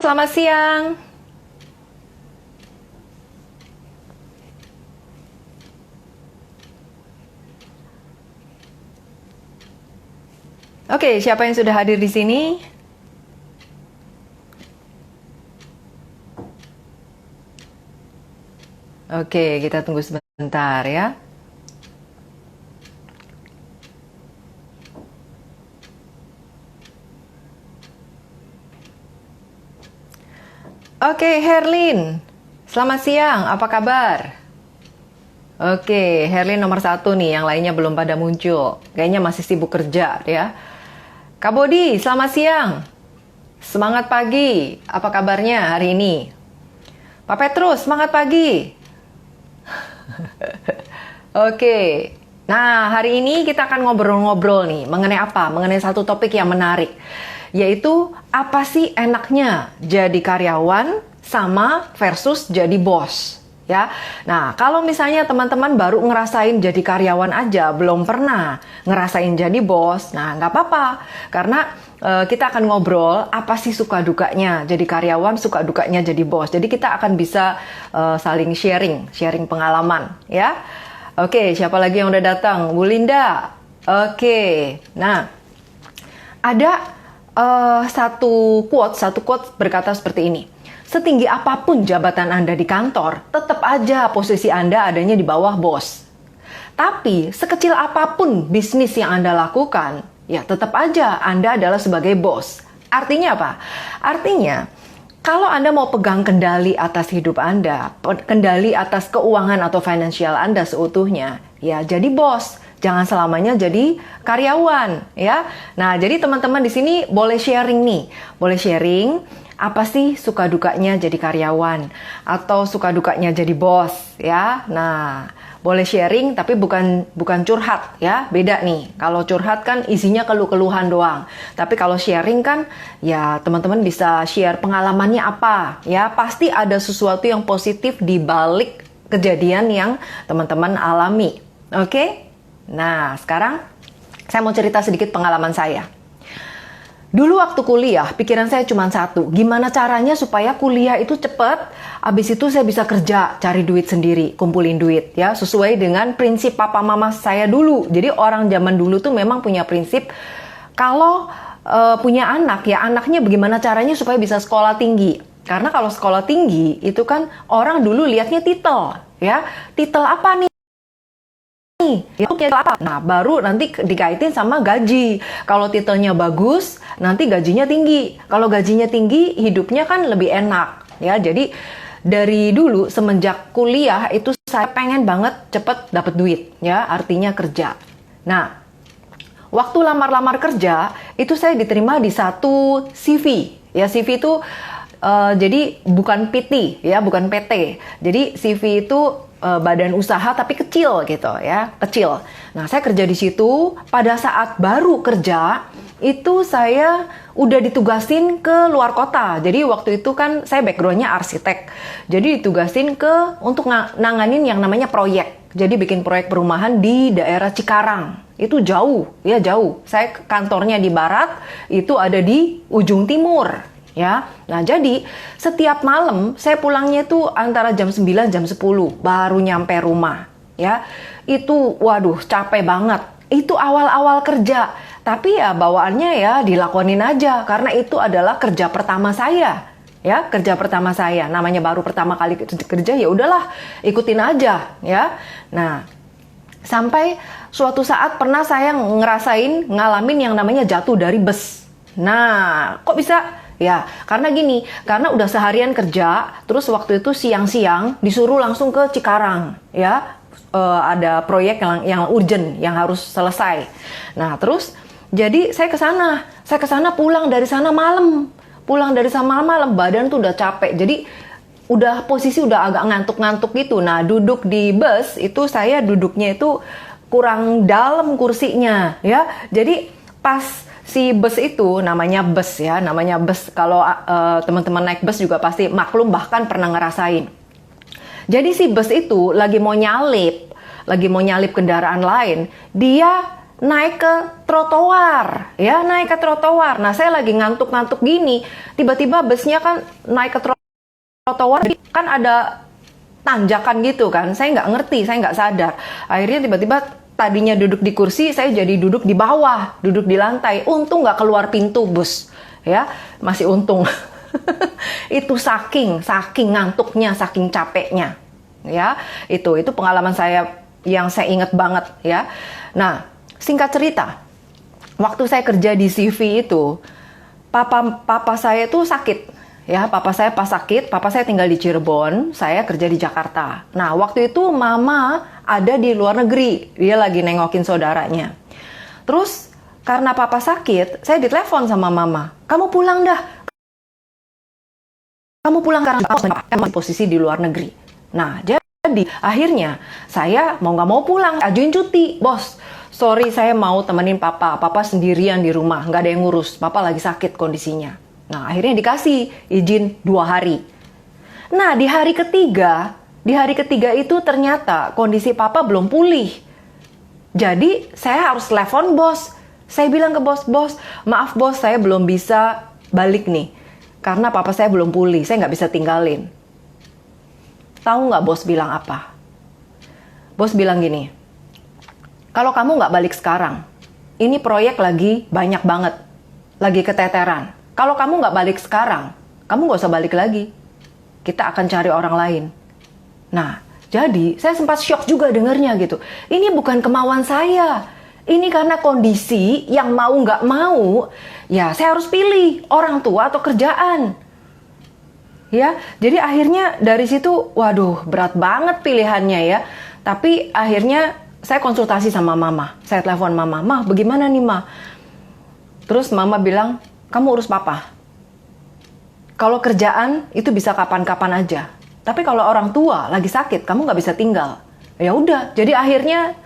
selamat siang. Oke, siapa yang sudah hadir di sini? Oke, kita tunggu sebentar ya. Oke, Herlin. Selamat siang, apa kabar? Oke, Herlin nomor 1 nih, yang lainnya belum pada muncul. Kayaknya masih sibuk kerja ya. Kak Bodi, selamat siang. Semangat pagi, apa kabarnya hari ini? Pak Petrus, semangat pagi. Oke, nah hari ini kita akan ngobrol-ngobrol nih. Mengenai apa? Mengenai satu topik yang menarik. Yaitu, apa sih enaknya jadi karyawan sama versus jadi bos? Ya, nah kalau misalnya teman-teman baru ngerasain jadi karyawan aja, belum pernah ngerasain jadi bos, nah nggak apa-apa, karena kita akan ngobrol apa sih suka dukanya jadi karyawan, suka dukanya jadi bos. Jadi kita akan bisa saling sharing pengalaman, ya. Oke, siapa lagi yang udah datang? Bu Linda. Oke, nah ada satu quote berkata seperti ini. Setinggi apapun jabatan Anda di kantor, tetap aja posisi Anda adanya di bawah bos. Tapi, sekecil apapun bisnis yang Anda lakukan, ya tetap aja Anda adalah sebagai bos. Artinya apa? Artinya, kalau Anda mau pegang kendali atas hidup Anda, kendali atas keuangan atau finansial Anda seutuhnya, ya jadi bos. Jangan selamanya jadi karyawan, ya. Nah, jadi teman-teman di sini boleh sharing nih. Boleh sharing apa sih suka dukanya jadi karyawan atau suka dukanya jadi bos, ya. Nah, boleh sharing tapi bukan curhat, ya. Beda nih. Kalau curhat kan isinya keluh-keluhan doang. Tapi kalau sharing kan ya teman-teman bisa share pengalamannya apa, ya. Pasti ada sesuatu yang positif di balik kejadian yang teman-teman alami. Oke? Nah, sekarang saya mau cerita sedikit pengalaman saya. Dulu waktu kuliah, pikiran saya cuma satu. Gimana caranya supaya kuliah itu cepet, abis itu saya bisa kerja, cari duit sendiri, kumpulin duit, ya, sesuai dengan prinsip papa mama saya dulu. Jadi orang zaman dulu tuh memang punya prinsip, kalau punya anak, ya anaknya bagaimana caranya supaya bisa sekolah tinggi. Karena kalau sekolah tinggi, itu kan orang dulu lihatnya titel, ya. Titel apa nih? Apa? Nah, baru nanti dikaitin sama gaji. Kalau titelnya bagus, nanti gajinya tinggi. Kalau gajinya tinggi, hidupnya kan lebih enak. Ya, jadi dari dulu semenjak kuliah itu saya pengen banget cepet dapet duit. Ya, artinya kerja. Nah, waktu lamar-lamar kerja itu saya diterima di satu CV. Ya, CV itu jadi bukan PT, ya, bukan PT. Jadi CV itu badan usaha tapi kecil gitu, ya, kecil. Nah, saya kerja di situ. Pada saat baru kerja itu saya udah ditugasin ke luar kota. Jadi waktu itu kan saya backgroundnya arsitek. Jadi ditugasin untuk nanganin yang namanya proyek. Jadi bikin proyek perumahan di daerah Cikarang. Itu jauh, ya jauh. Saya kantornya di barat, itu ada di ujung timur. Ya, nah jadi setiap malam saya pulangnya itu antara jam 9 jam 10 baru nyampe rumah, ya. Itu waduh capek banget. Itu awal-awal kerja, tapi ya bawaannya ya dilakonin aja karena itu adalah kerja pertama saya. Ya, kerja pertama saya. Namanya baru pertama kali kerja, ya udahlah, ikutin aja, ya. Nah, sampai suatu saat pernah saya ngalamin yang namanya jatuh dari bus. Nah, kok bisa? Ya, karena gini, karena udah seharian kerja, terus waktu itu siang-siang disuruh langsung ke Cikarang, ya, ada proyek yang urgent, yang harus selesai. Nah, terus jadi saya ke sana pulang dari sana malam, badan tuh udah capek, jadi posisi udah agak ngantuk-ngantuk gitu. Nah, duduk di bus itu saya duduknya itu kurang dalam kursinya, ya, jadi pas si bus itu namanya bus, ya, namanya bus. Kalau teman-teman naik bus juga pasti maklum, bahkan pernah ngerasain. Jadi si bus itu lagi mau nyalip kendaraan lain, dia naik ke trotoar, ya naik ke trotoar. Nah saya lagi ngantuk-ngantuk gini, tiba-tiba busnya kan naik ke trotoar, kan ada tanjakan gitu kan. Saya nggak ngerti, saya nggak sadar. Akhirnya tiba-tiba tadinya duduk di kursi, saya jadi duduk di bawah, duduk di lantai. Untung nggak keluar pintu bus, ya masih untung. Itu saking ngantuknya, saking capeknya, ya itu pengalaman saya yang saya ingat banget, ya. Nah singkat cerita, waktu saya kerja di CV itu, papa saya tuh sakit, ya. Papa saya pas sakit, papa saya tinggal di Cirebon, saya kerja di Jakarta. Nah waktu itu mama ada di luar negeri, dia lagi nengokin saudaranya. Terus karena papa sakit, saya ditelepon sama mama, kamu pulang dah, kamu pulang karena emang posisi di luar negeri. Nah jadi akhirnya saya mau nggak mau pulang, ajuin cuti, bos. Sorry, saya mau temenin papa sendirian di rumah, nggak ada yang ngurus, papa lagi sakit kondisinya. Nah akhirnya dikasih izin 2 hari. Nah di hari ketiga itu ternyata kondisi papa belum pulih. Jadi saya harus telepon bos. Saya bilang ke bos, maaf bos, saya belum bisa balik nih, karena papa saya belum pulih, saya nggak bisa tinggalin. Tahu nggak bos bilang apa? Bos bilang gini, kalau kamu nggak balik sekarang, ini proyek lagi banyak banget, lagi keteteran. Kalau kamu nggak balik sekarang, kamu nggak usah balik lagi. Kita akan cari orang lain. Nah, jadi saya sempat shock juga dengernya gitu. Ini bukan kemauan saya. Ini karena kondisi yang mau nggak mau, ya saya harus pilih orang tua atau kerjaan. Ya, jadi akhirnya dari situ, waduh berat banget pilihannya ya. Tapi akhirnya saya konsultasi sama mama, saya telepon mama, "Mah, bagaimana nih, Mah?" Terus mama bilang, "Kamu urus papa. Kalau kerjaan itu bisa kapan-kapan aja. Tapi kalau orang tua lagi sakit, kamu nggak bisa tinggal." Ya udah, jadi akhirnya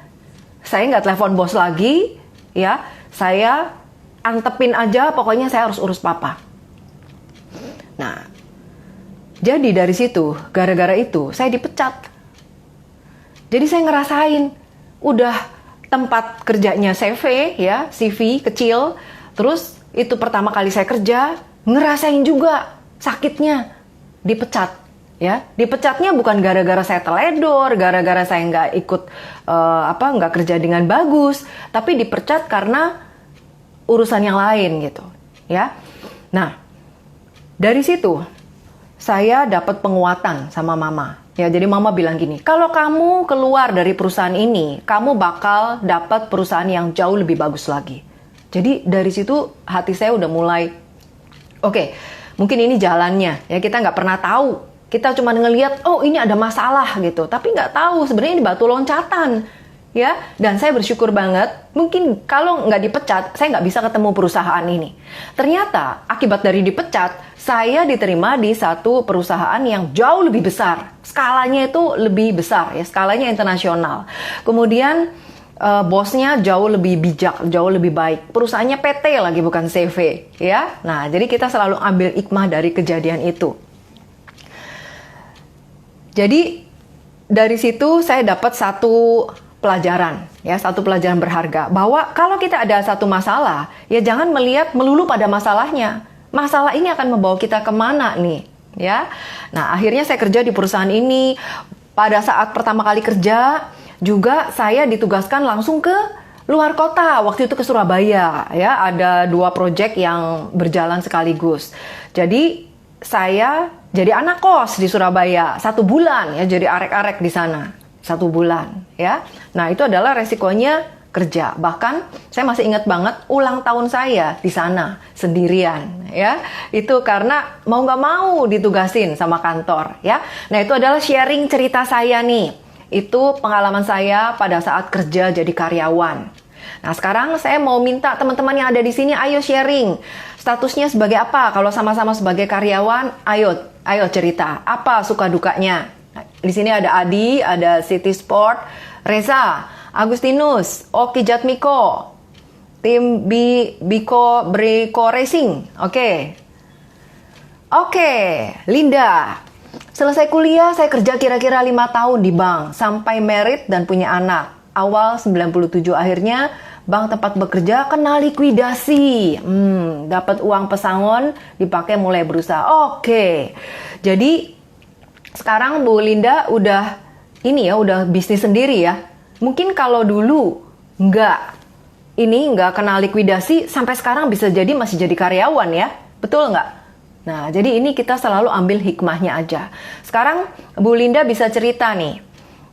saya nggak telepon bos lagi, ya. Saya antepin aja, pokoknya saya harus urus papa. Nah, jadi dari situ, gara-gara itu, saya dipecat. Jadi saya ngerasain, udah tempat kerjanya CV, ya, CV kecil, terus itu pertama kali saya kerja, ngerasain juga sakitnya, dipecat, ya. Dipecatnya bukan gara-gara saya teledor, gara-gara saya nggak ikut nggak kerja dengan bagus, tapi dipecat karena urusan yang lain gitu, ya. Nah, dari situ saya dapat penguatan sama mama. Ya, jadi mama bilang gini, kalau kamu keluar dari perusahaan ini, kamu bakal dapat perusahaan yang jauh lebih bagus lagi. Jadi dari situ hati saya udah mulai, oke, mungkin ini jalannya. Ya kita nggak pernah tahu. Kita cuma ngelihat, oh ini ada masalah gitu. Tapi nggak tahu sebenarnya ini batu loncatan. Ya, dan saya bersyukur banget, mungkin kalau nggak dipecat, saya nggak bisa ketemu perusahaan ini. Ternyata akibat dari dipecat, saya diterima di satu perusahaan yang jauh lebih besar. Skalanya itu lebih besar, ya, skalanya internasional. Kemudian bosnya jauh lebih bijak, jauh lebih baik. Perusahaannya PT lagi, bukan CV, ya. Nah, jadi kita selalu ambil hikmah dari kejadian itu. Jadi dari situ saya dapat satu pelajaran, ya, satu pelajaran berharga, bahwa kalau kita ada satu masalah, ya jangan melihat melulu pada masalahnya. Masalah ini akan membawa kita kemana nih, ya. Nah, akhirnya saya kerja di perusahaan ini. Pada saat pertama kali kerja, juga saya ditugaskan langsung ke luar kota, waktu itu ke Surabaya, ya. Ada 2 proyek yang berjalan sekaligus. Jadi saya jadi anak kos di Surabaya 1 bulan, ya, jadi arek-arek di sana 1 bulan, ya. Nah, itu adalah resikonya kerja. Bahkan saya masih ingat banget ulang tahun saya di sana sendirian, ya. Itu karena mau nggak mau ditugasin sama kantor, ya. Nah, itu adalah sharing cerita saya nih. Itu pengalaman saya pada saat kerja jadi karyawan. Nah, sekarang saya mau minta teman-teman yang ada di sini, ayo sharing. Statusnya sebagai apa? Kalau sama-sama sebagai karyawan, ayo cerita. Apa suka dukanya? Nah, di sini ada Adi, ada City Sport, Reza, Agustinus, Oki Jatmiko, tim Biko Briko Racing. Oke, Linda. Selesai kuliah, saya kerja kira-kira 5 tahun di bank, sampai married dan punya anak. Awal 97 akhirnya bank tempat bekerja kena likuidasi. Dapat uang pesangon dipakai mulai berusaha. Oke. Jadi sekarang Bu Linda udah udah bisnis sendiri ya. Mungkin kalau dulu nggak kena likuidasi, sampai sekarang bisa jadi masih jadi karyawan ya. Betul nggak? Nah, jadi ini kita selalu ambil hikmahnya aja. Sekarang Bu Linda bisa cerita nih.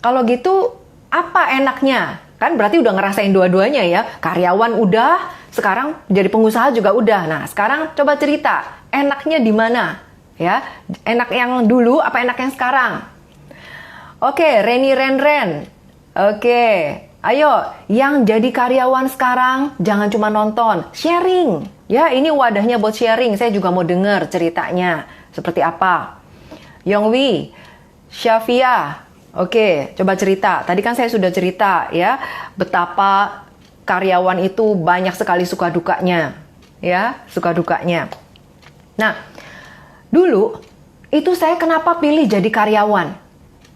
Kalau gitu, apa enaknya? Kan berarti udah ngerasain dua-duanya ya. Karyawan udah, sekarang jadi pengusaha juga udah. Nah, sekarang coba cerita, enaknya di mana? Ya, enak yang dulu apa enak yang sekarang? Oke, Reni Ren. Oke, ayo yang jadi karyawan sekarang jangan cuma nonton, sharing. Ya, ini wadahnya buat sharing. Saya juga mau dengar ceritanya. Seperti apa? Yongwi, Syafia. Oke, coba cerita. Tadi kan saya sudah cerita ya, betapa karyawan itu banyak sekali suka dukanya. Ya, suka dukanya. Nah, dulu itu saya kenapa pilih jadi karyawan?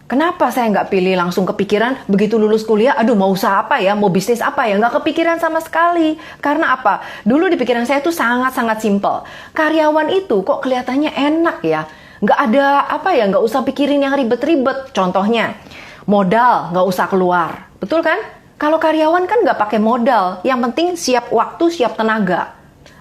Kenapa saya nggak pilih langsung kepikiran begitu lulus kuliah, aduh mau usaha apa ya, mau bisnis apa ya, nggak kepikiran sama sekali. Karena apa? Dulu di pikiran saya itu sangat-sangat simpel. Karyawan itu kok kelihatannya enak ya, nggak ada nggak usah pikirin yang ribet-ribet. Contohnya, modal nggak usah keluar, betul kan? Kalau karyawan kan nggak pakai modal, yang penting siap waktu, siap tenaga.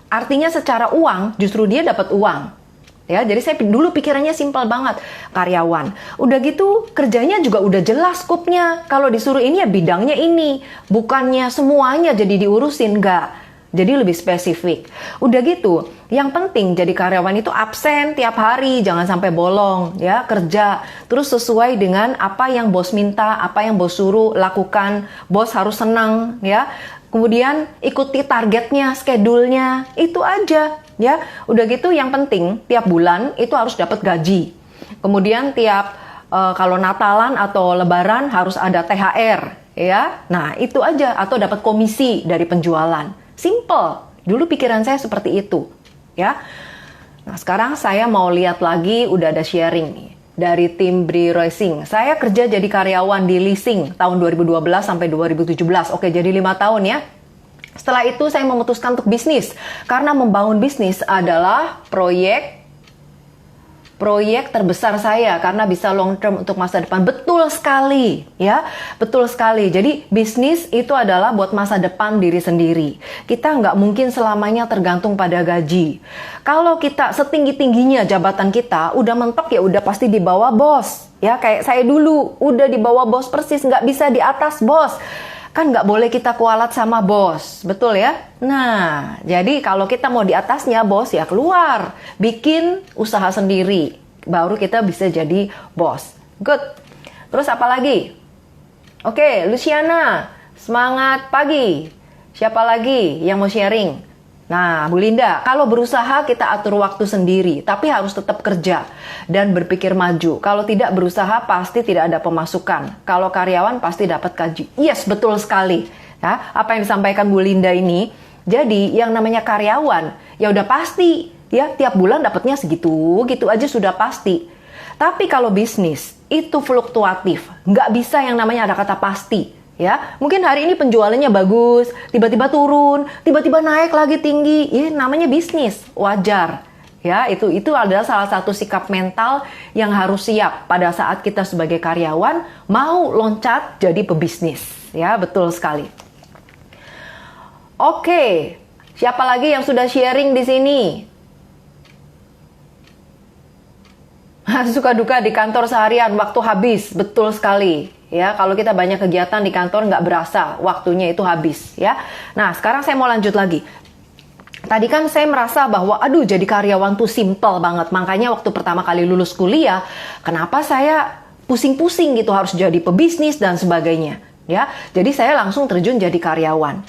Artinya secara uang, justru dia dapat uang. Ya, jadi saya dulu pikirannya simpel banget, karyawan. Udah gitu kerjanya juga udah jelas skupnya. Kalau disuruh ini ya bidangnya ini, bukannya semuanya jadi diurusin, enggak. Jadi lebih spesifik. Udah gitu, yang penting jadi karyawan itu absen tiap hari, jangan sampai bolong, ya, kerja. Terus sesuai dengan apa yang bos minta, apa yang bos suruh lakukan. Bos harus senang, ya. Kemudian ikuti targetnya, schedule-nya, itu aja. Ya, udah gitu yang penting tiap bulan itu harus dapat gaji. Kemudian tiap kalau Natalan atau Lebaran harus ada THR, ya. Nah, itu aja, atau dapat komisi dari penjualan. Simple. Dulu pikiran saya seperti itu, ya. Nah, sekarang saya mau lihat lagi, udah ada sharing nih dari tim Bri Racing. Saya kerja jadi karyawan di leasing tahun 2012 sampai 2017. Oke, jadi 5 tahun ya. Setelah itu saya memutuskan untuk bisnis, karena membangun bisnis adalah proyek terbesar saya, karena bisa long term untuk masa depan. Betul sekali, ya, betul sekali. Jadi bisnis itu adalah buat masa depan diri sendiri. Kita nggak mungkin selamanya tergantung pada gaji. Kalau kita setinggi-tingginya jabatan kita, udah mentok ya udah pasti di bawah bos. Ya, kayak saya dulu, udah di bawah bos persis, nggak bisa di atas bos. Kan nggak boleh kita kualat sama bos, betul ya? Nah, jadi kalau kita mau di atasnya bos, ya keluar, bikin usaha sendiri, baru kita bisa jadi bos. Good. Terus apa lagi? Oke, Luciana, semangat pagi. Siapa lagi yang mau sharing? Nah, Bu Linda, kalau berusaha kita atur waktu sendiri, tapi harus tetap kerja dan berpikir maju. Kalau tidak berusaha pasti tidak ada pemasukan. Kalau karyawan pasti dapat gaji. Yes, betul sekali. Ya, apa yang disampaikan Bu Linda ini, jadi yang namanya karyawan, ya udah pasti, ya tiap bulan dapatnya segitu, gitu aja sudah pasti. Tapi kalau bisnis itu fluktuatif, nggak bisa yang namanya ada kata pasti. Ya, mungkin hari ini penjualannya bagus, tiba-tiba turun, tiba-tiba naik lagi tinggi. Ya, namanya bisnis, wajar. Ya, itu adalah salah satu sikap mental yang harus siap pada saat kita sebagai karyawan mau loncat jadi pebisnis. Ya, betul sekali. Oke, siapa lagi yang sudah sharing di sini? Suka duka di kantor seharian, waktu habis, betul sekali. Ya, kalau kita banyak kegiatan di kantor nggak berasa, waktunya itu habis. Ya, nah sekarang saya mau lanjut lagi. Tadi kan saya merasa bahwa, aduh jadi karyawan tuh simple banget. Makanya waktu pertama kali lulus kuliah, kenapa saya pusing-pusing gitu harus jadi pebisnis dan sebagainya. Ya, jadi saya langsung terjun jadi karyawan.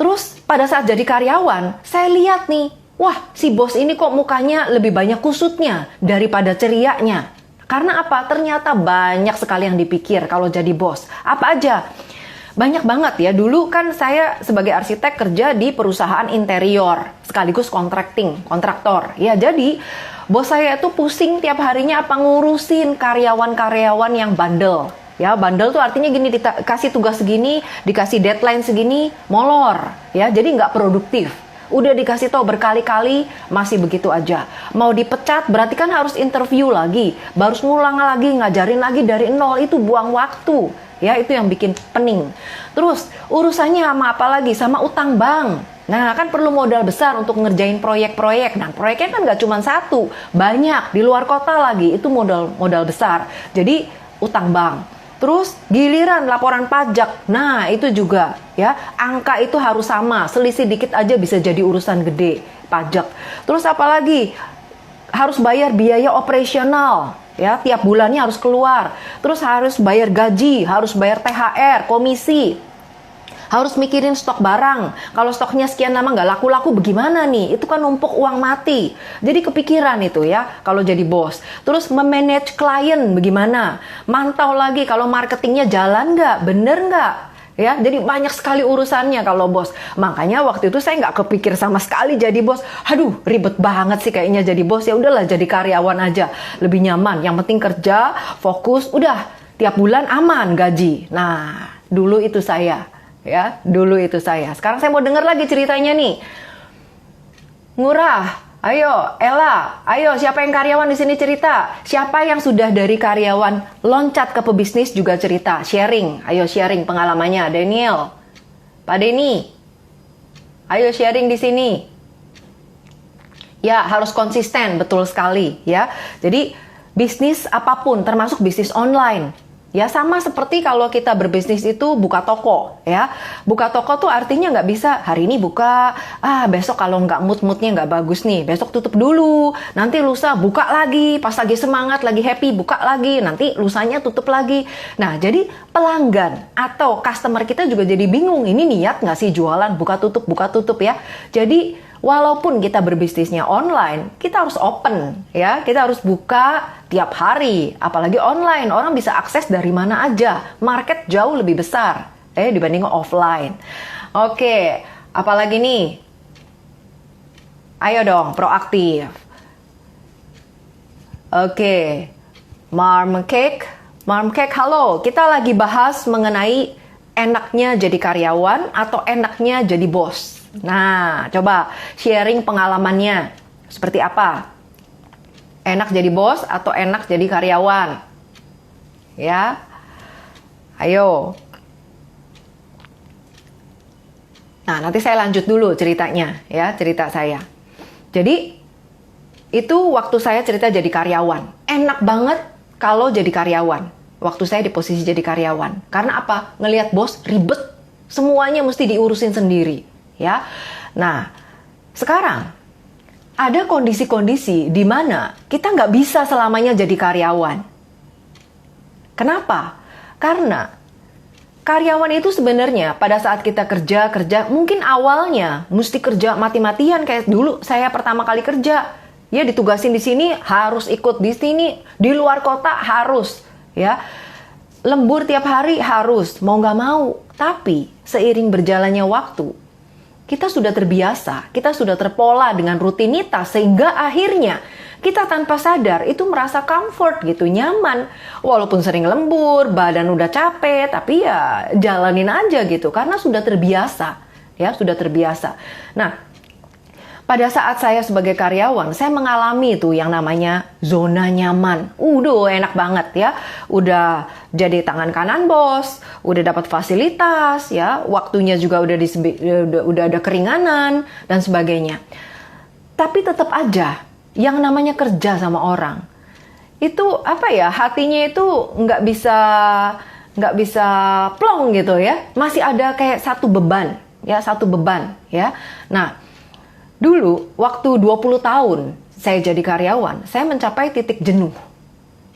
Terus pada saat jadi karyawan, saya lihat nih, wah si bos ini kok mukanya lebih banyak kusutnya daripada cerianya. Karena apa? Ternyata banyak sekali yang dipikir kalau jadi bos. Apa aja? Banyak banget ya. Dulu kan saya sebagai arsitek kerja di perusahaan interior, sekaligus kontraktor. Ya, jadi bos saya itu pusing tiap harinya apa ngurusin karyawan-karyawan yang bandel. Ya, bandel tuh artinya gini, dikasih tugas segini, dikasih deadline segini, molor. Ya, jadi nggak produktif. Udah dikasih tahu berkali-kali, masih begitu aja. Mau dipecat, berarti kan harus interview lagi. Baru ngulang lagi, ngajarin lagi dari nol, itu buang waktu. Ya, itu yang bikin pening. Terus, urusannya sama apa lagi? Sama utang bank. Nah, kan perlu modal besar untuk ngerjain proyek-proyek. Nah, proyeknya kan nggak cuma satu, banyak, di luar kota lagi. Itu modal besar. Jadi, utang bank. Terus giliran laporan pajak, nah itu juga ya, angka itu harus sama, selisih dikit aja bisa jadi urusan gede pajak. Terus apalagi harus bayar biaya operasional ya, tiap bulannya harus keluar. Terus harus bayar gaji, harus bayar THR, komisi. Harus mikirin stok barang. Kalau stoknya sekian lama nggak laku-laku bagaimana nih? Itu kan numpuk uang mati. Jadi kepikiran itu ya kalau jadi bos. Terus memanage klien bagaimana? Mantau lagi kalau marketingnya jalan nggak? Bener nggak? Ya, jadi banyak sekali urusannya kalau bos. Makanya waktu itu saya nggak kepikir sama sekali jadi bos. Aduh, ribet banget sih kayaknya jadi bos. Ya udahlah jadi karyawan aja. Lebih nyaman. Yang penting kerja, fokus, udah tiap bulan aman gaji. Nah, dulu itu saya. Ya, dulu itu saya. Sekarang saya mau dengar lagi ceritanya nih. Ngurah, ayo, Ella, ayo siapa yang karyawan di sini cerita? Siapa yang sudah dari karyawan loncat ke pebisnis juga cerita, sharing. Ayo sharing pengalamannya, Daniel. Pak Denny. Ayo sharing di sini. Ya, harus konsisten, betul sekali ya. Jadi bisnis apapun termasuk bisnis online. Ya sama seperti kalau kita berbisnis itu buka toko ya. Buka toko tuh artinya nggak bisa hari ini buka, besok kalau nggak moodnya nggak bagus nih, besok tutup dulu. Nanti lusa buka lagi, pas lagi semangat, lagi happy buka lagi, nanti lusanya tutup lagi. Nah jadi pelanggan atau customer kita juga jadi bingung, ini niat nggak sih jualan buka tutup ya. Jadi walaupun kita berbisnisnya online, kita harus open ya, kita harus buka tiap hari. Apalagi online, orang bisa akses dari mana aja. Market jauh lebih besar dibanding offline. Oke, apalagi nih? Ayo dong, proaktif. Oke, Mom Cake, halo. Kita lagi bahas mengenai enaknya jadi karyawan atau enaknya jadi bos. Nah, coba sharing pengalamannya. Seperti apa? Enak jadi bos atau enak jadi karyawan? Ya. Ayo. Nah, nanti saya lanjut dulu ceritanya, ya, cerita saya. Jadi, itu waktu saya cerita jadi karyawan. Enak banget kalau jadi karyawan. Waktu saya di posisi jadi karyawan. Karena apa? Ngelihat bos ribet. Semuanya mesti diurusin sendiri. Ya, nah sekarang ada kondisi-kondisi di mana kita nggak bisa selamanya jadi karyawan. Kenapa? Karena karyawan itu sebenarnya pada saat kita kerja mungkin awalnya mesti kerja mati-matian kayak dulu saya pertama kali kerja. Ya ditugasin di sini harus ikut di sini, di luar kota harus, ya lembur tiap hari harus, mau nggak mau. Tapi seiring berjalannya waktu kita sudah terbiasa, kita sudah terpola dengan rutinitas sehingga akhirnya kita tanpa sadar itu merasa comfort gitu, nyaman. Walaupun sering lembur, badan udah capek, tapi ya jalanin aja gitu karena sudah terbiasa, ya sudah terbiasa. Nah, pada saat saya sebagai karyawan, saya mengalami tuh yang namanya zona nyaman. Enak banget ya. Udah jadi tangan kanan bos, udah dapat fasilitas ya, waktunya juga udah ada keringanan dan sebagainya. Tapi tetap aja yang namanya kerja sama orang itu apa ya, hatinya itu nggak bisa plong gitu ya. Masih ada kayak satu beban ya. Nah, dulu, waktu 20 tahun saya jadi karyawan, saya mencapai titik jenuh.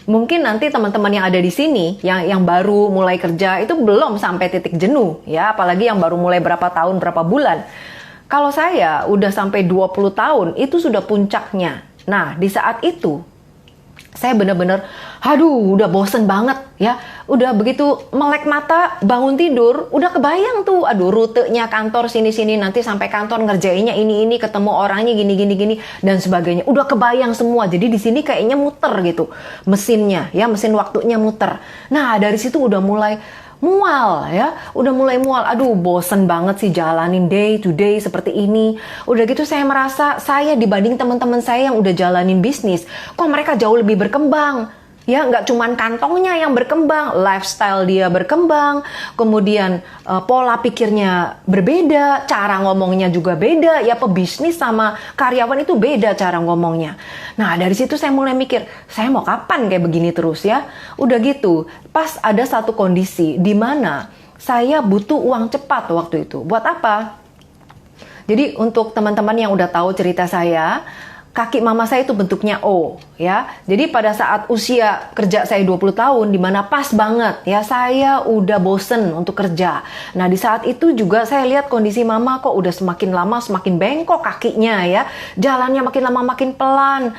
Mungkin nanti teman-teman yang ada di sini, yang baru mulai kerja, itu belum sampai titik jenuh, ya. Apalagi yang baru mulai berapa tahun, berapa bulan. Kalau saya udah sampai 20 tahun, itu sudah puncaknya. Nah, di saat itu, Saya bener-bener, aduh udah bosen banget ya. Udah begitu melek mata, bangun tidur, udah kebayang tuh, aduh rutenya kantor sini-sini, nanti sampai kantor ngerjainnya ini, ketemu orangnya gini, dan sebagainya. Udah kebayang semua, jadi di sini kayaknya muter gitu. Mesinnya, ya mesin waktunya muter. Nah dari situ udah mulai mual ya, udah mulai mual. Aduh bosen banget sih jalanin day to day seperti ini. Udah gitu saya merasa saya dibanding teman-teman saya yang udah jalanin bisnis, kok mereka jauh lebih berkembang. Ya nggak cuman kantongnya yang berkembang, lifestyle dia berkembang, kemudian pola pikirnya berbeda, cara ngomongnya juga beda. Ya pebisnis sama karyawan itu beda cara ngomongnya. Nah dari situ saya mulai mikir, saya mau kapan kayak begini terus ya? Udah gitu, pas ada satu kondisi di mana saya butuh uang cepat waktu itu. Buat apa? Jadi untuk teman-teman yang udah tahu cerita saya, kaki mama saya itu bentuknya O ya. Jadi pada saat usia kerja saya 20 tahun, dimana pas banget ya, saya udah bosen untuk kerja. Nah di saat itu juga saya lihat kondisi mama kok udah semakin lama semakin bengkok kakinya ya. Jalannya makin lama makin pelan.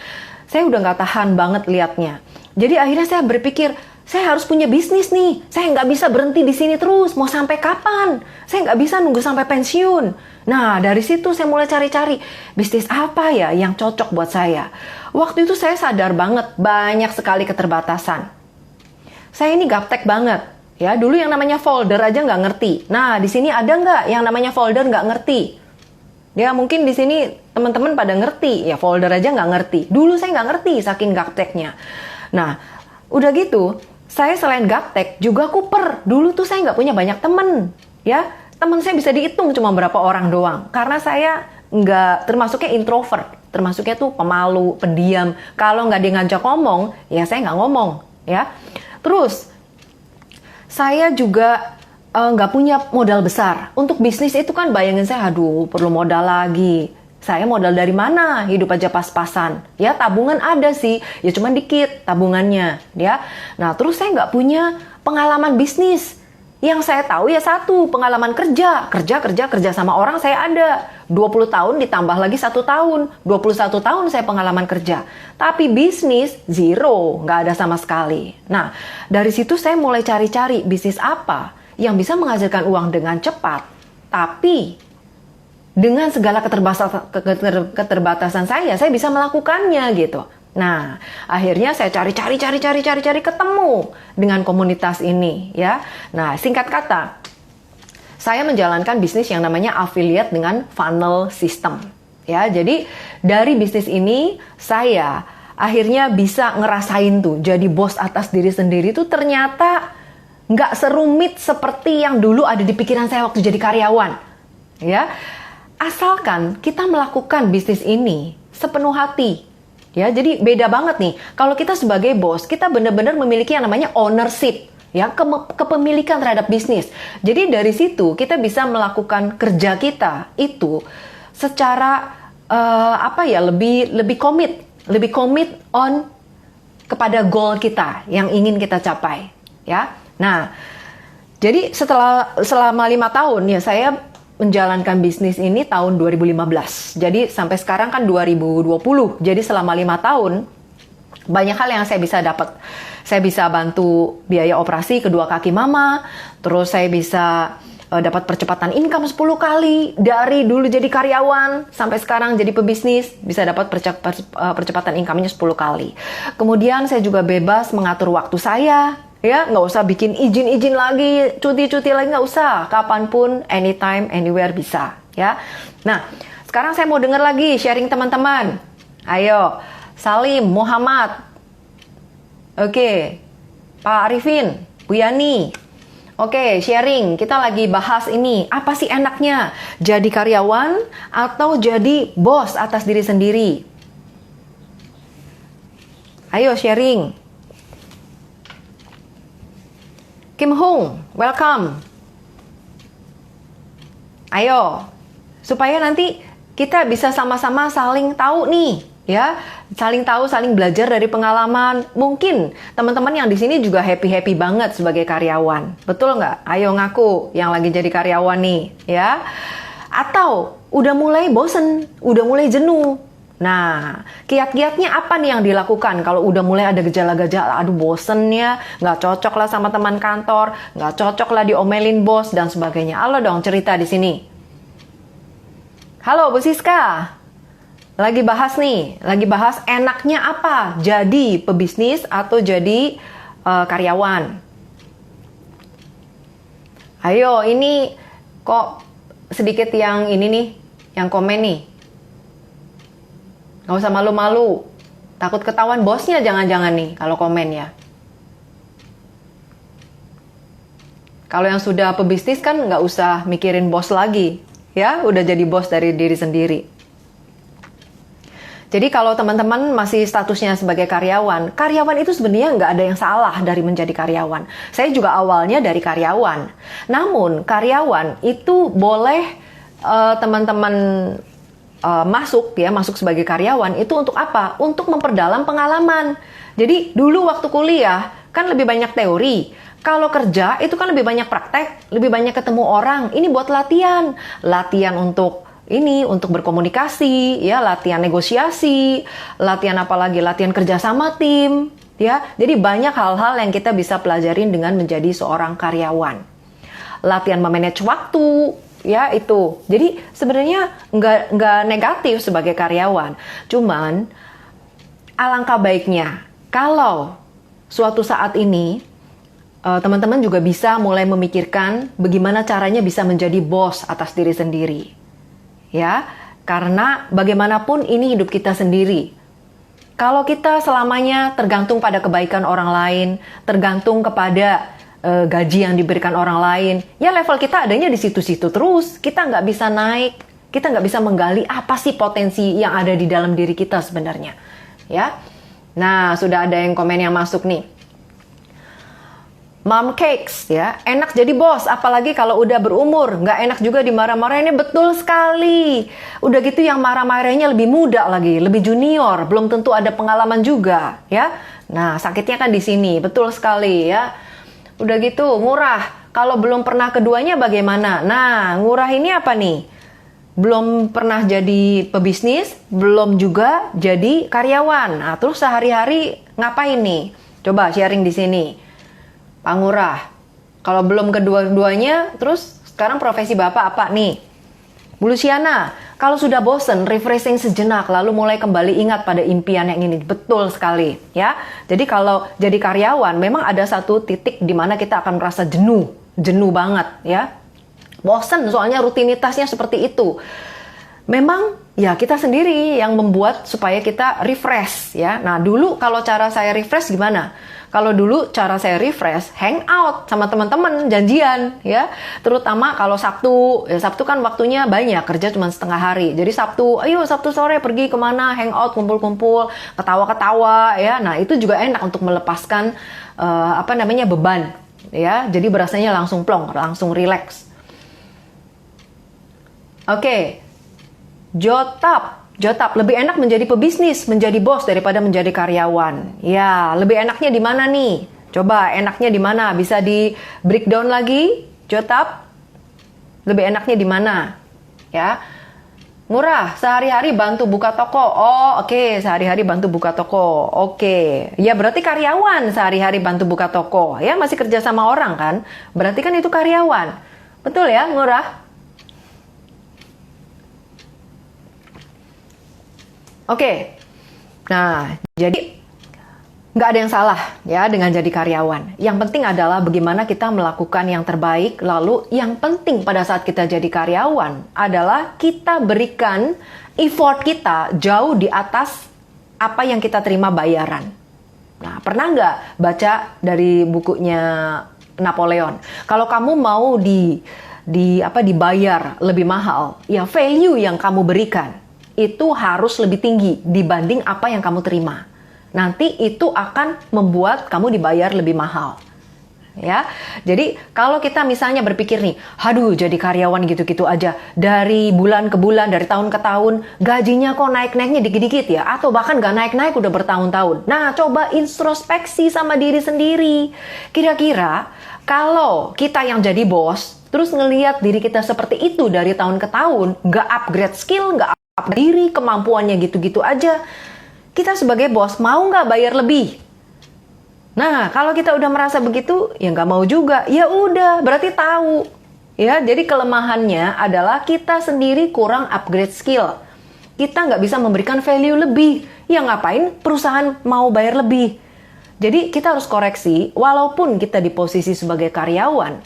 Saya udah gak tahan banget liatnya. Jadi akhirnya saya berpikir, saya harus punya bisnis nih. Saya nggak bisa berhenti di sini terus. Mau sampai kapan? Saya nggak bisa nunggu sampai pensiun. Nah, dari situ saya mulai cari-cari bisnis apa ya yang cocok buat saya. Waktu itu saya sadar banget banyak sekali keterbatasan. Saya ini gaptek banget. Ya, dulu yang namanya folder aja nggak ngerti. Nah, di sini ada nggak yang namanya folder nggak ngerti? Ya, mungkin di sini teman-teman pada ngerti. Ya, folder aja nggak ngerti. Dulu saya nggak ngerti saking gapteknya. Nah, udah gitu, saya selain gaptek juga kuper. Dulu tuh saya nggak punya banyak temen. Ya, teman saya bisa dihitung cuma berapa orang doang. Karena saya nggak termasuknya introvert. Termasuknya tuh pemalu, pendiam. Kalau nggak dia ngajak ngomong, ya saya nggak ngomong. Ya, terus saya juga nggak punya modal besar. Untuk bisnis itu kan bayangin saya, aduh perlu modal lagi. Saya modal dari mana? Hidup aja pas-pasan. Ya tabungan ada sih, ya cuman dikit tabungannya. Ya, nah terus saya nggak punya pengalaman bisnis. Yang saya tahu ya satu, pengalaman kerja sama orang saya ada. 20 tahun ditambah lagi 1 tahun. 21 tahun saya pengalaman kerja. Tapi bisnis, zero. Nggak ada sama sekali. Nah, dari situ saya mulai cari-cari bisnis apa yang bisa menghasilkan uang dengan cepat. Tapi, dengan segala keterbatasan saya bisa melakukannya gitu. Nah, akhirnya saya cari ketemu dengan komunitas ini ya. Nah, singkat kata, saya menjalankan bisnis yang namanya affiliate dengan funnel system. Ya, jadi dari bisnis ini saya akhirnya bisa ngerasain tuh jadi bos atas diri sendiri tuh ternyata nggak serumit seperti yang dulu ada di pikiran saya waktu jadi karyawan. Ya, asalkan kita melakukan bisnis ini sepenuh hati. Ya, jadi beda banget nih. Kalau kita sebagai bos, kita benar-benar memiliki yang namanya ownership, ya, kepemilikan terhadap bisnis. Jadi dari situ kita bisa melakukan kerja kita itu secara lebih komit on kepada goal kita yang ingin kita capai, ya. Nah, jadi selama 5 tahun ya saya menjalankan bisnis ini tahun 2015. Jadi sampai sekarang kan 2020. Jadi selama 5 tahun banyak hal yang saya bisa dapat. Saya bisa bantu biaya operasi kedua kaki mama. Terus saya bisa dapat percepatan income 10 kali. Dari dulu jadi karyawan sampai sekarang jadi pebisnis. Bisa dapat percepatan income-nya 10 kali. Kemudian saya juga bebas mengatur waktu saya. Ya, nggak usah bikin izin lagi, cuti lagi, nggak usah. Kapanpun, anytime, anywhere bisa. Ya. Nah, sekarang saya mau dengar lagi sharing teman-teman. Ayo, Salim, Muhammad. Oke, Pak Arifin, Bu Yani. Oke, sharing. Kita lagi bahas ini. Apa sih enaknya? Jadi karyawan atau jadi bos atas diri sendiri? Ayo sharing. Kim Hong, welcome. Ayo, supaya nanti kita bisa sama-sama saling tahu nih, ya, saling tahu, saling belajar dari pengalaman. Mungkin teman-teman yang di sini juga happy banget sebagai karyawan, betul nggak? Ayo ngaku yang lagi jadi karyawan nih, ya. Atau udah mulai bosen, udah mulai jenuh, Nah, kiat-kiatnya apa nih yang dilakukan kalau udah mulai ada gejala-gejala, aduh bosen ya, nggak cocok lah sama teman kantor, nggak cocok lah diomelin bos, dan sebagainya. Halo dong, cerita di sini. Halo, Bu Siska. Lagi bahas enaknya apa? Jadi pebisnis atau jadi karyawan? Ayo, ini kok sedikit yang ini nih, yang komen nih. Gak usah malu-malu. Takut ketahuan bosnya jangan-jangan nih kalau komen ya. Kalau yang sudah pebisnis kan nggak usah mikirin bos lagi. Ya, udah jadi bos dari diri sendiri. Jadi kalau teman-teman masih statusnya sebagai karyawan, karyawan itu sebenarnya nggak ada yang salah dari menjadi karyawan. Saya juga awalnya dari karyawan. Namun karyawan itu boleh teman-teman masuk sebagai karyawan itu untuk apa? Untuk memperdalam pengalaman. Jadi dulu waktu kuliah kan lebih banyak teori. Kalau kerja itu kan lebih banyak praktek, lebih banyak ketemu orang. Ini buat latihan untuk untuk berkomunikasi, ya, latihan negosiasi, latihan apalagi latihan kerja sama tim, ya. Jadi banyak hal-hal yang kita bisa pelajarin dengan menjadi seorang karyawan. Latihan memanage waktu, ya itu. Jadi sebenarnya nggak negatif sebagai karyawan. Cuman alangkah baiknya kalau suatu saat ini teman-teman juga bisa mulai memikirkan bagaimana caranya bisa menjadi bos atas diri sendiri. Ya, karena bagaimanapun ini hidup kita sendiri. Kalau kita selamanya tergantung pada kebaikan orang lain, tergantung kepada gaji yang diberikan orang lain, ya level kita adanya di situ-situ terus. Kita nggak bisa naik, kita nggak bisa menggali apa sih potensi yang ada di dalam diri kita sebenarnya. Ya, nah sudah ada yang komen yang masuk nih. Mom cakes ya, enak jadi bos, apalagi kalau udah berumur, nggak enak juga dimarah-marahin. Ini betul sekali. Udah gitu yang marah-marahnya lebih muda lagi, lebih junior, belum tentu ada pengalaman juga, ya. Nah, sakitnya kan di sini, betul sekali ya. Udah gitu murah, kalau belum pernah keduanya bagaimana? Nah, murah ini apa nih? Belum pernah jadi pebisnis, belum juga jadi karyawan. Nah, terus sehari-hari ngapain nih? Coba sharing di sini. Pak Ngurah, kalau belum kedua-duanya, terus sekarang profesi Bapak apa nih? Bu Luciana, kalau sudah bosen, refreshing sejenak, lalu mulai kembali ingat pada impian yang ini. Betul sekali, ya. Jadi kalau jadi karyawan, memang ada satu titik di mana kita akan merasa jenuh banget, ya. Bosen, soalnya rutinitasnya seperti itu. Memang ya kita sendiri yang membuat supaya kita refresh, ya. Nah dulu kalau cara saya refresh gimana? Kalau dulu cara saya refresh, hang out sama teman-teman, janjian, ya. Terutama kalau Sabtu, ya Sabtu kan waktunya banyak, kerja cuma setengah hari. Jadi Sabtu, ayo Sabtu sore pergi kemana, hang out, kumpul-kumpul, ketawa-ketawa, ya. Nah itu juga enak untuk melepaskan beban, ya. Jadi berasanya langsung plong, langsung relax. Oke. Jotap, lebih enak menjadi pebisnis, menjadi bos daripada menjadi karyawan. Ya, lebih enaknya di mana nih? Coba enaknya di mana? Bisa di breakdown lagi, Jotap? Lebih enaknya di mana? Ya. Murah, sehari-hari bantu buka toko. Oh, oke, sehari-hari bantu buka toko. Oke. Ya, berarti karyawan sehari-hari bantu buka toko. Ya, masih kerja sama orang kan? Berarti kan itu karyawan. Betul ya, Murah? Oke, nah jadi nggak ada yang salah ya dengan jadi karyawan. Yang penting adalah bagaimana kita melakukan yang terbaik. Lalu yang penting pada saat kita jadi karyawan adalah kita berikan effort kita jauh di atas apa yang kita terima bayaran. Nah, pernah nggak baca dari bukunya Napoleon? Kalau kamu mau dibayar lebih mahal, ya value yang kamu berikan itu harus lebih tinggi dibanding apa yang kamu terima. Nanti itu akan membuat kamu dibayar lebih mahal. Ya. Jadi kalau kita misalnya berpikir nih, aduh jadi karyawan gitu-gitu aja, dari bulan ke bulan, dari tahun ke tahun, gajinya kok naik-naiknya dikit-dikit ya, atau bahkan gak naik-naik udah bertahun-tahun. Nah, coba introspeksi sama diri sendiri. Kira-kira kalau kita yang jadi bos, terus ngelihat diri kita seperti itu dari tahun ke tahun, gak upgrade skill, gak diri, kemampuannya gitu-gitu aja. Kita sebagai bos mau nggak bayar lebih? Nah, kalau kita udah merasa begitu, ya nggak mau juga. Ya udah, berarti tahu. Ya, jadi kelemahannya adalah kita sendiri kurang upgrade skill. Kita nggak bisa memberikan value lebih. Ya ngapain perusahaan mau bayar lebih? Jadi kita harus koreksi, walaupun kita di posisi sebagai karyawan,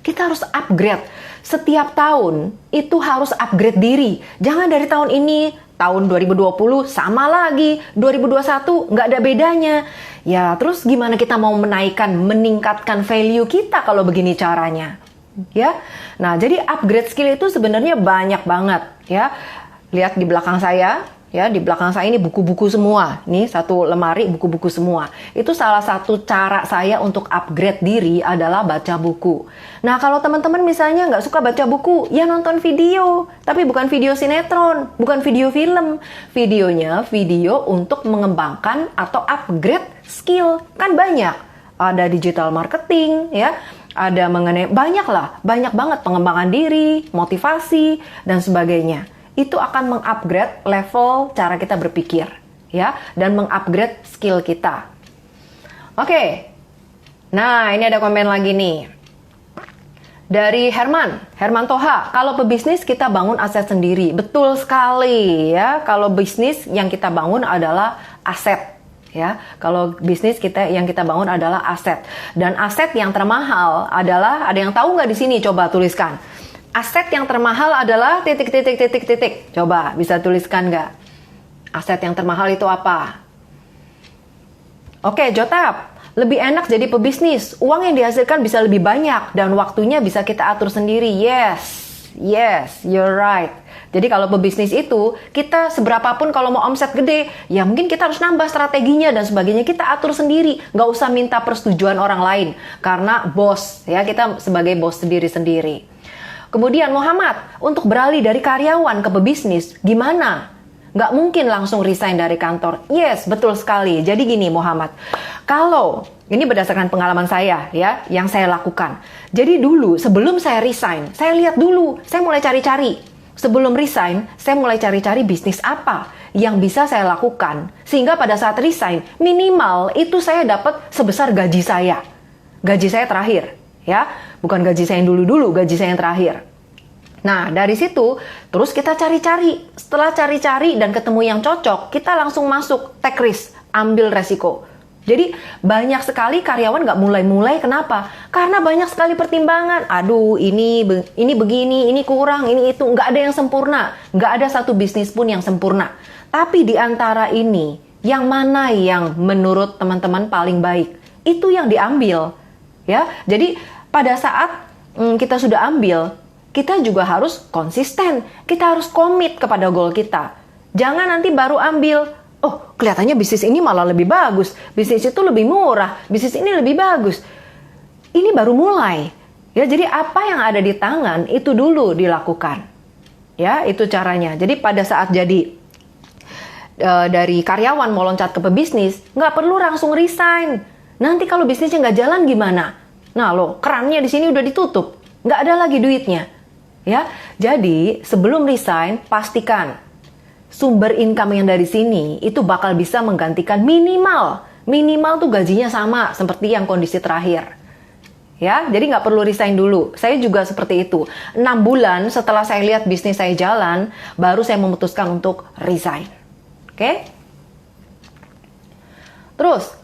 kita harus upgrade. Setiap tahun itu harus upgrade diri. Jangan dari tahun ini, tahun 2020 sama lagi, 2021 nggak ada bedanya. Ya terus gimana kita mau meningkatkan value kita kalau begini caranya? Ya, nah jadi upgrade skill itu sebenarnya banyak banget ya. Lihat di belakang saya, ya di belakang saya ini buku-buku semua. Ini satu lemari buku-buku semua. Itu salah satu cara saya untuk upgrade diri adalah baca buku. Nah kalau teman-teman misalnya nggak suka baca buku, ya nonton video. Tapi bukan video sinetron, bukan video film. Videonya video untuk mengembangkan atau upgrade skill. Kan banyak. Ada digital marketing, ya. Ada mengenai banyak banget pengembangan diri, motivasi, dan sebagainya. Itu akan mengupgrade level cara kita berpikir, ya, dan mengupgrade skill kita. Oke, nah ini ada komen lagi nih. Dari Herman Toha, kalau pebisnis kita bangun aset sendiri. Betul sekali ya, kalau bisnis yang kita bangun adalah aset. Ya, kalau bisnis yang kita bangun adalah aset, dan aset yang termahal adalah, ada yang tahu nggak di sini? Coba tuliskan. Aset yang termahal adalah titik. Coba bisa tuliskan nggak? Aset yang termahal itu apa? Oke, Jotap. Lebih enak jadi pebisnis. Uang yang dihasilkan bisa lebih banyak dan waktunya bisa kita atur sendiri. Yes, you're right. Jadi kalau pebisnis itu, kita seberapapun kalau mau omset gede, ya mungkin kita harus nambah strateginya dan sebagainya, kita atur sendiri. Nggak usah minta persetujuan orang lain. Karena bos, ya kita sebagai bos sendiri-sendiri. Kemudian Muhammad, untuk beralih dari karyawan ke pebisnis, gimana? Nggak mungkin langsung resign dari kantor. Yes, betul sekali. Jadi gini Muhammad, kalau, ini berdasarkan pengalaman saya ya, yang saya lakukan. Jadi dulu, sebelum saya resign, saya lihat dulu, saya mulai cari-cari. Sebelum resign, saya mulai cari-cari bisnis apa yang bisa saya lakukan. Sehingga pada saat resign, minimal itu saya dapat sebesar gaji saya. Gaji saya terakhir, ya. Bukan gaji saya yang dulu-dulu, gaji saya yang terakhir. Nah, dari situ, terus kita cari-cari. Setelah cari-cari dan ketemu yang cocok, kita langsung masuk, take risk, ambil resiko. Jadi banyak sekali karyawan nggak mulai-mulai, kenapa? Karena banyak sekali pertimbangan. Aduh, ini begini, ini kurang, ini itu. Nggak ada yang sempurna. Nggak ada satu bisnis pun yang sempurna. Tapi di antara ini, yang mana yang menurut teman-teman paling baik? Itu yang diambil. Ya, jadi pada saat kita sudah ambil, kita juga harus konsisten. Kita harus komit kepada goal kita. Jangan nanti baru ambil, oh, kelihatannya bisnis ini malah lebih bagus. Bisnis itu lebih murah. Bisnis ini lebih bagus. Ini baru mulai. Ya, jadi apa yang ada di tangan itu dulu dilakukan. Ya, itu caranya. Jadi pada saat jadi dari karyawan mau loncat ke pebisnis, nggak perlu langsung resign. Nanti kalau bisnisnya nggak jalan gimana? Nah, loh, kerannya di sini udah ditutup. Nggak ada lagi duitnya. Ya, jadi sebelum resign, pastikan sumber income yang dari sini itu bakal bisa menggantikan minimal tuh gajinya sama seperti yang kondisi terakhir. Ya, jadi nggak perlu resign dulu. Saya juga seperti itu. 6 bulan setelah saya lihat bisnis saya jalan, baru saya memutuskan untuk resign. Oke? Terus,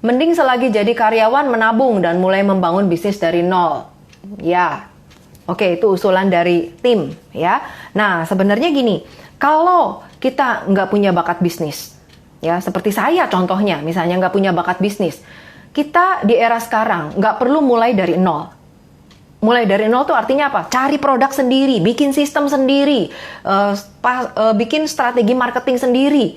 mending selagi jadi karyawan menabung dan mulai membangun bisnis dari nol. Ya, oke, itu usulan dari tim. Ya, nah sebenarnya gini. Kalau kita nggak punya bakat bisnis, ya seperti saya contohnya, misalnya nggak punya bakat bisnis, kita di era sekarang nggak perlu mulai dari nol. Mulai dari nol tuh artinya apa? Cari produk sendiri, bikin sistem sendiri, bikin strategi marketing sendiri.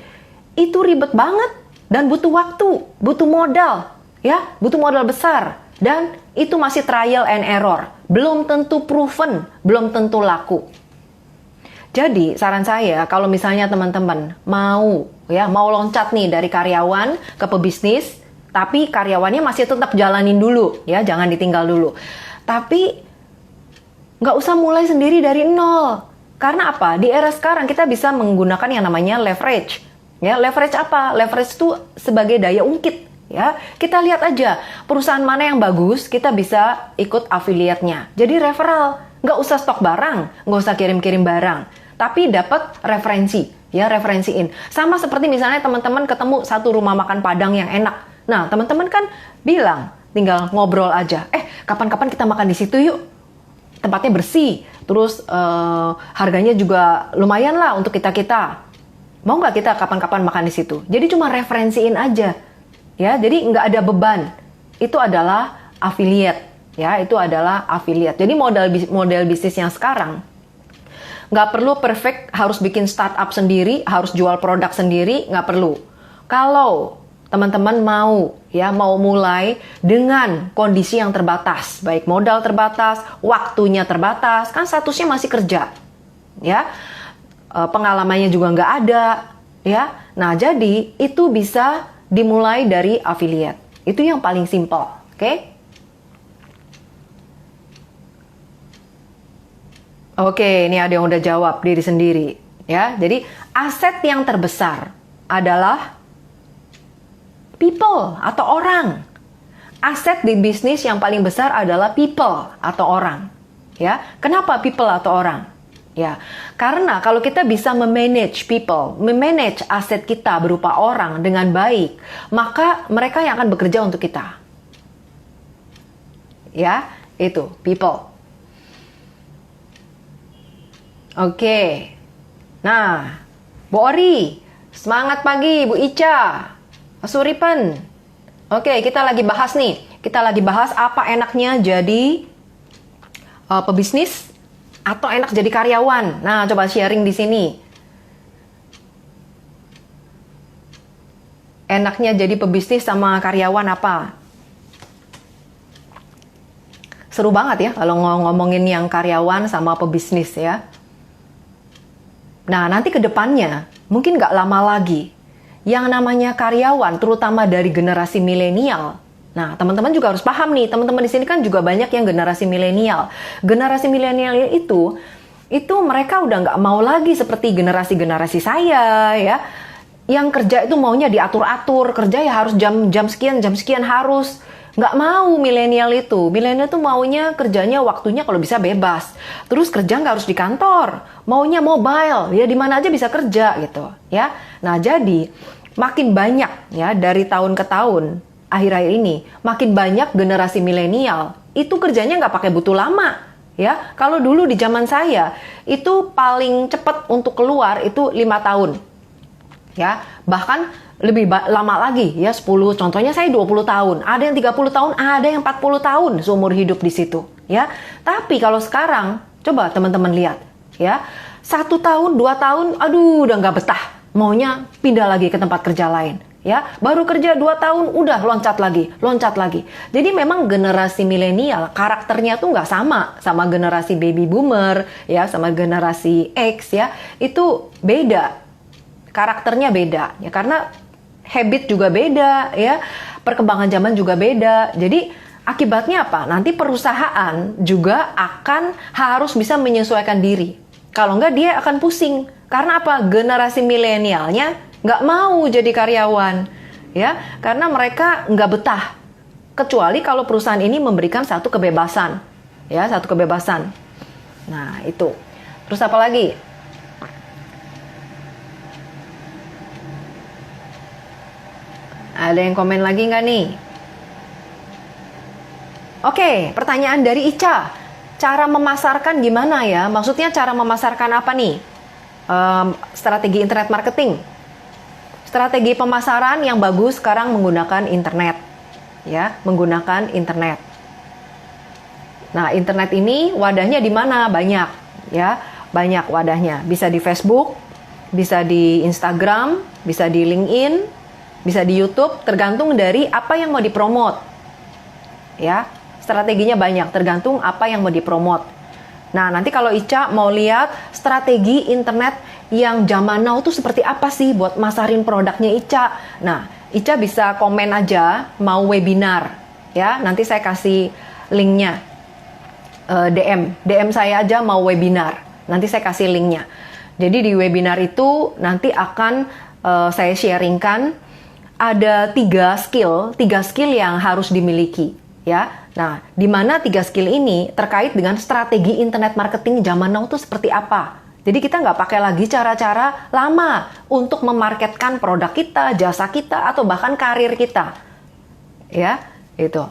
Itu ribet banget dan butuh waktu, butuh modal, ya, butuh modal besar. Dan itu masih trial and error, belum tentu proven, belum tentu laku. Jadi saran saya kalau misalnya teman-teman mau loncat nih dari karyawan ke pebisnis, tapi karyawannya masih tetap jalanin dulu, ya jangan ditinggal dulu. Tapi nggak usah mulai sendiri dari nol, Karena apa? Di era sekarang kita bisa menggunakan yang namanya leverage. Ya, leverage apa? Leverage itu sebagai daya ungkit. Ya, kita lihat aja perusahaan mana yang bagus, kita bisa ikut affiliate-nya. Jadi referral, nggak usah stok barang, nggak usah kirim-kirim barang, tapi dapat referensi. Ya, referensiin. Sama seperti misalnya teman-teman ketemu satu rumah makan Padang yang enak. Nah, teman-teman kan bilang, tinggal ngobrol aja. Kapan-kapan kita makan di situ yuk. Tempatnya bersih, terus harganya juga lumayan lah untuk kita-kita. Mau nggak kita kapan-kapan makan di situ? Jadi cuma referensiin aja, ya. Jadi nggak ada beban. Itu adalah affiliate, ya. Itu adalah affiliate. Jadi model bisnis yang sekarang nggak perlu perfect, harus bikin startup sendiri, harus jual produk sendiri, nggak perlu. Kalau teman-teman mau mulai dengan kondisi yang terbatas, baik modal terbatas, waktunya terbatas, kan statusnya masih kerja, ya, pengalamannya juga nggak ada, ya. Nah, jadi itu bisa dimulai dari affiliate. Itu yang paling simple, oke? Oke, ini ada yang udah jawab diri sendiri, ya. Jadi aset yang terbesar adalah people atau orang. Aset di bisnis yang paling besar adalah people atau orang. Ya, kenapa people atau orang? Ya, karena kalau kita bisa memanage people, memanage aset kita berupa orang dengan baik, maka mereka yang akan bekerja untuk kita. Ya, itu people. Oke. Nah, Bu Ori, semangat pagi Bu Ica. Mas Suripan. Oke, kita lagi bahas nih. Kita lagi bahas apa enaknya jadi pebisnis atau enak jadi karyawan. Nah, coba sharing di sini. Enaknya jadi pebisnis sama karyawan apa? Seru banget ya kalau ngomongin yang karyawan sama pebisnis ya. Nah, nanti ke depannya mungkin nggak lama lagi yang namanya karyawan, terutama dari generasi milenial. Nah, teman-teman juga harus paham nih, teman-teman di sini kan juga banyak yang generasi milenial. Generasi milenial itu mereka udah nggak mau lagi seperti generasi-generasi saya, ya. Yang kerja itu maunya diatur-atur, kerja ya harus jam sekian harus. Nggak mau milenial itu. Milenial itu maunya kerjanya waktunya kalau bisa bebas. Terus kerja nggak harus di kantor. Maunya mobile, ya di mana aja bisa kerja gitu, ya. Nah, jadi makin banyak ya dari tahun ke tahun akhir-akhir ini makin banyak generasi milenial itu kerjanya nggak pakai butuh lama, ya. Kalau dulu di zaman saya itu paling cepat untuk keluar itu 5 tahun, ya. Bahkan lebih lama lagi ya 10, contohnya saya 20 tahun, ada yang 30 tahun, ada yang 40 tahun seumur hidup di situ, ya. Tapi kalau sekarang coba teman-teman lihat, ya, 1 tahun, 2 tahun, aduh udah nggak betah, maunya pindah lagi ke tempat kerja lain, ya. Baru kerja 2 tahun udah loncat lagi. Jadi memang generasi milenial karakternya tuh nggak sama generasi baby boomer, ya, sama generasi X, ya. Itu beda, karakternya beda, ya, karena habit juga beda, ya, perkembangan zaman juga beda. Jadi akibatnya apa? Nanti perusahaan juga akan harus bisa menyesuaikan diri. Kalau enggak dia akan pusing. Karena apa? Generasi milenialnya nggak mau jadi karyawan, ya, karena mereka nggak betah. Kecuali kalau perusahaan ini memberikan satu kebebasan, ya, satu kebebasan. Nah, itu. Terus apa lagi? Ada yang komen lagi nggak nih? Oke, pertanyaan dari Ica. Cara memasarkan gimana ya? Maksudnya cara memasarkan apa nih? Strategi internet marketing. Strategi pemasaran yang bagus sekarang menggunakan internet. Ya, menggunakan internet. Nah, internet ini wadahnya di mana? Banyak, ya. Banyak wadahnya. Bisa di Facebook, bisa di Instagram, bisa di LinkedIn, bisa di YouTube, tergantung dari apa yang mau dipromot. Ya, strateginya banyak, tergantung apa yang mau dipromot. Nah, nanti kalau Ica mau lihat strategi internet yang zaman now tuh seperti apa sih buat masarin produknya Ica. Nah, Ica bisa komen aja mau webinar, ya. Nanti saya kasih linknya, DM saya aja mau webinar. Nanti saya kasih linknya. Jadi di webinar itu nanti akan saya sharingkan ada 3 skill yang harus dimiliki, ya. Nah, di mana 3 skill ini terkait dengan strategi internet marketing zaman now itu seperti apa. Jadi kita nggak pakai lagi cara-cara lama untuk memarketkan produk kita, jasa kita, atau bahkan karir kita. Ya, itu.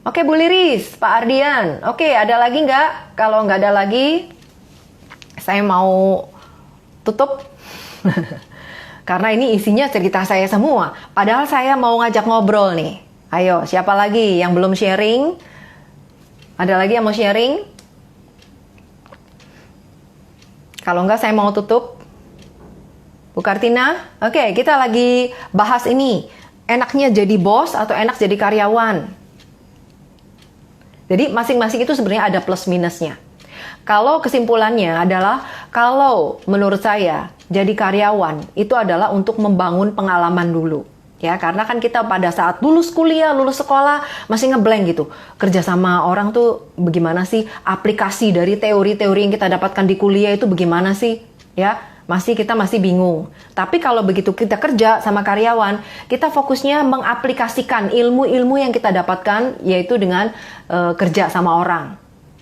Oke, Bu Liris, Pak Ardian. Oke, ada lagi nggak? Kalau nggak ada lagi, saya mau tutup. Karena ini isinya cerita saya semua. Padahal saya mau ngajak ngobrol nih. Ayo, siapa lagi yang belum sharing? Ada lagi yang mau sharing? Kalau enggak, saya mau tutup. Bu Kartina? Oke, kita lagi bahas ini. Enaknya jadi bos atau enak jadi karyawan? Jadi masing-masing itu sebenarnya ada plus minusnya. Kalau kesimpulannya adalah, kalau menurut saya jadi karyawan itu adalah untuk membangun pengalaman dulu. Ya, karena kan kita pada saat lulus kuliah, lulus sekolah masih ngeblank gitu. Kerja sama orang tuh bagaimana sih? Aplikasi dari teori-teori yang kita dapatkan di kuliah itu bagaimana sih? Ya, kita masih bingung. Tapi kalau begitu kita kerja sama karyawan, kita fokusnya mengaplikasikan ilmu-ilmu yang kita dapatkan, yaitu dengan kerja sama orang.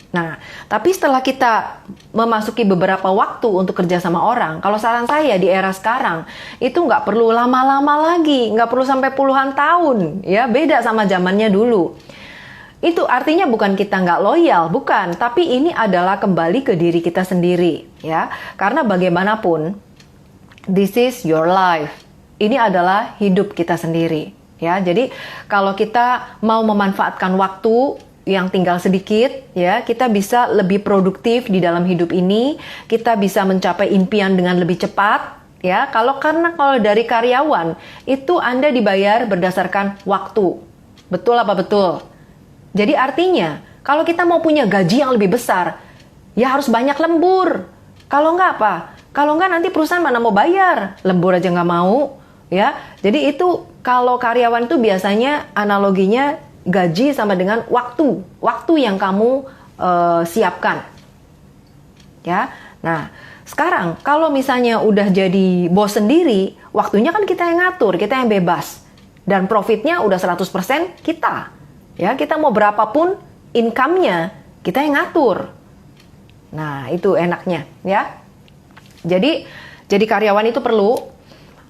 Nah, tapi setelah kita memasuki beberapa waktu untuk kerja sama orang, kalau saran saya di era sekarang, itu nggak perlu lama-lama lagi, nggak perlu sampai puluhan tahun, ya, beda sama zamannya dulu. Itu artinya bukan kita nggak loyal, bukan, tapi ini adalah kembali ke diri kita sendiri, ya, karena bagaimanapun, this is your life, ini adalah hidup kita sendiri, ya, jadi kalau kita mau memanfaatkan waktu yang tinggal sedikit, ya, kita bisa lebih produktif di dalam hidup ini, kita bisa mencapai impian dengan lebih cepat, ya. Karena dari karyawan itu Anda dibayar berdasarkan waktu. Betul apa betul? Jadi artinya, kalau kita mau punya gaji yang lebih besar, ya harus banyak lembur. Kalau nggak apa? Kalau nggak nanti perusahaan mana mau bayar? Lembur aja nggak mau, ya. Jadi itu kalau karyawan itu biasanya analoginya gaji sama dengan waktu yang kamu siapkan, ya. Nah, sekarang kalau misalnya udah jadi bos sendiri, waktunya kan kita yang ngatur, kita yang bebas, dan profitnya udah 100% kita, ya. Kita mau berapapun income-nya, kita yang ngatur. Nah, itu enaknya, ya. Jadi karyawan itu perlu,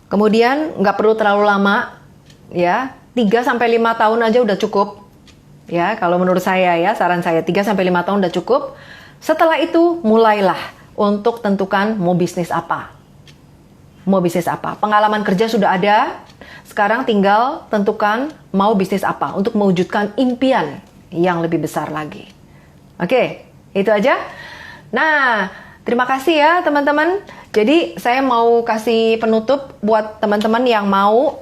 kemudian nggak perlu terlalu lama, ya. 3-5 tahun aja udah cukup, ya, kalau menurut saya, ya, saran saya 3-5 tahun udah cukup. Setelah itu mulailah untuk tentukan mau bisnis apa. Pengalaman kerja sudah ada, sekarang tinggal tentukan mau bisnis apa untuk mewujudkan impian yang lebih besar lagi. Oke, itu aja. Nah, terima kasih ya teman-teman. Jadi saya mau kasih penutup buat teman-teman yang mau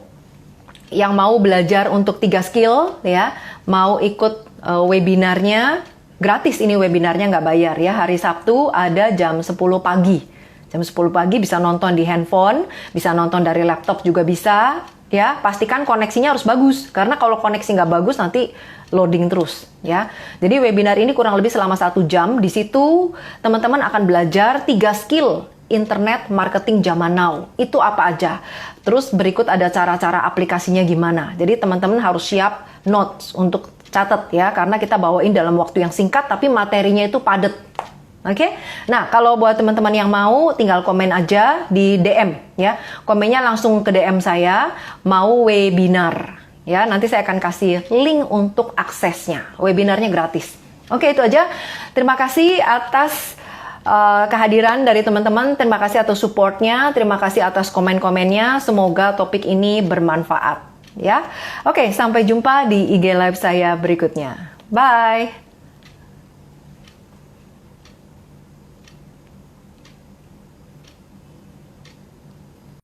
belajar untuk 3 skill, ya, mau ikut webinarnya, gratis ini webinarnya, nggak bayar, ya. Hari Sabtu ada jam 10 pagi. Jam 10 pagi bisa nonton di handphone, bisa nonton dari laptop juga bisa, ya. Pastikan koneksinya harus bagus, karena kalau koneksi nggak bagus nanti loading terus, ya. Jadi webinar ini kurang lebih selama 1 jam. Di situ teman-teman akan belajar 3 skill internet marketing zaman now. Itu apa aja? Terus berikut ada cara-cara aplikasinya gimana. Jadi teman-teman harus siap notes untuk catat, ya, karena kita bawain dalam waktu yang singkat tapi materinya itu padat. Oke? Nah, kalau buat teman-teman yang mau, tinggal komen aja di DM, ya. Komennya langsung ke DM saya, mau webinar, ya. Nanti saya akan kasih link untuk aksesnya. Webinarnya gratis. Oke, itu aja. Terima kasih atas kehadiran dari teman-teman, terima kasih atas supportnya, terima kasih atas komen-komennya, semoga topik ini bermanfaat, ya. Oke, sampai jumpa di IG Live saya berikutnya. Bye!